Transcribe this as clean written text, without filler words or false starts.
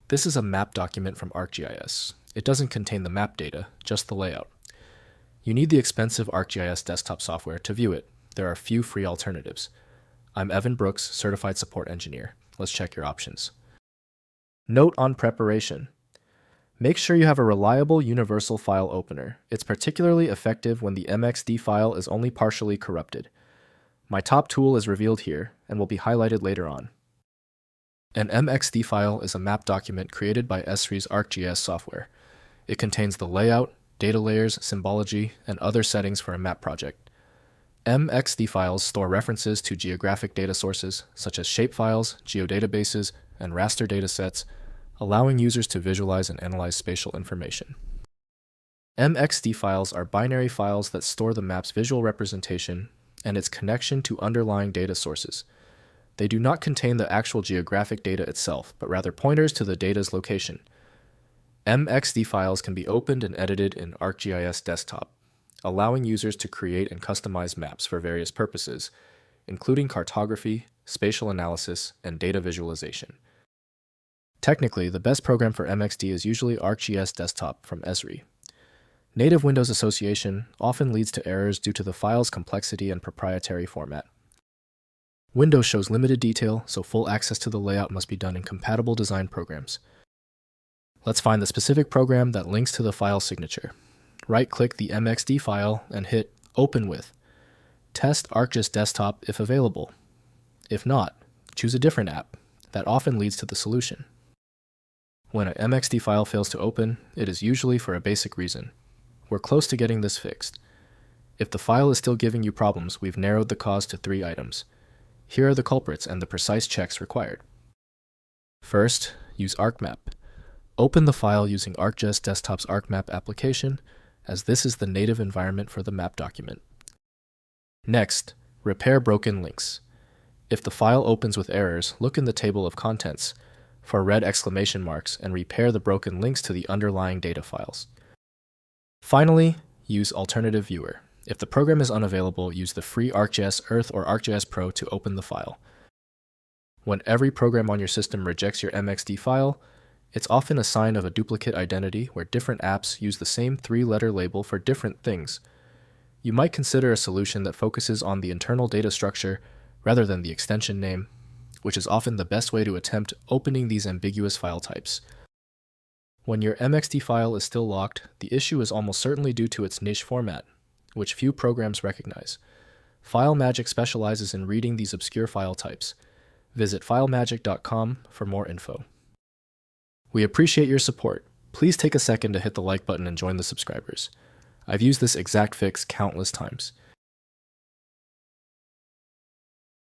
This is a map document from ArcGIS. It doesn't contain the map data, just the layout. You need the expensive ArcGIS Desktop software to view it. There are few free alternatives. I'm Evan Brooks, Certified Support Engineer. Let's check your options. Note on preparation. Make sure you have a reliable universal file opener. It's particularly effective when the MXD file is only partially corrupted. My top tool is revealed here and will be highlighted later on. An MXD file is a map document created by ESRI's ArcGIS software. It contains the layout, data layers, symbology, and other settings for a map project. MXD files store references to geographic data sources, such as shapefiles, geodatabases, and raster datasets, allowing users to visualize and analyze spatial information. MXD files are binary files that store the map's visual representation and its connection to underlying data sources. They do not contain the actual geographic data itself, but rather pointers to the data's location. MXD files can be opened and edited in ArcGIS Desktop, allowing users to create and customize maps for various purposes, including cartography, spatial analysis, and data visualization. Technically, the best program for MXD is usually ArcGIS Desktop from ESRI. Native Windows association often leads to errors due to the file's complexity and proprietary format. Windows shows limited detail, so full access to the layout must be done in compatible design programs. Let's find the specific program that links to the file signature. Right-click the MXD file and hit Open With. Test ArcGIS Desktop if available. If not, choose a different app. That often leads to the solution. When an MXD file fails to open, it is usually for a basic reason. We're close to getting this fixed. If the file is still giving you problems, we've narrowed the cause to 3 items. Here are the culprits and the precise checks required. First, use ArcMap. Open the file using ArcGIS Desktop's ArcMap application, as this is the native environment for the map document. Next, repair broken links. If the file opens with errors, look in the table of contents for red exclamation marks and repair the broken links to the underlying data files. Finally, use Alternative Viewer. If the program is unavailable, use the free ArcGIS Earth or ArcGIS Pro to open the file. When every program on your system rejects your MXD file, it's often a sign of a duplicate identity where different apps use the same 3-letter label for different things. You might consider a solution that focuses on the internal data structure rather than the extension name, which is often the best way to attempt opening these ambiguous file types. When your MXD file is still locked, the issue is almost certainly due to its niche format, which few programs recognize. FileMagick specializes in reading these obscure file types. Visit filemagick.com for more info. We appreciate your support. Please take a second to hit the like button and join the subscribers. I've used this exact fix countless times.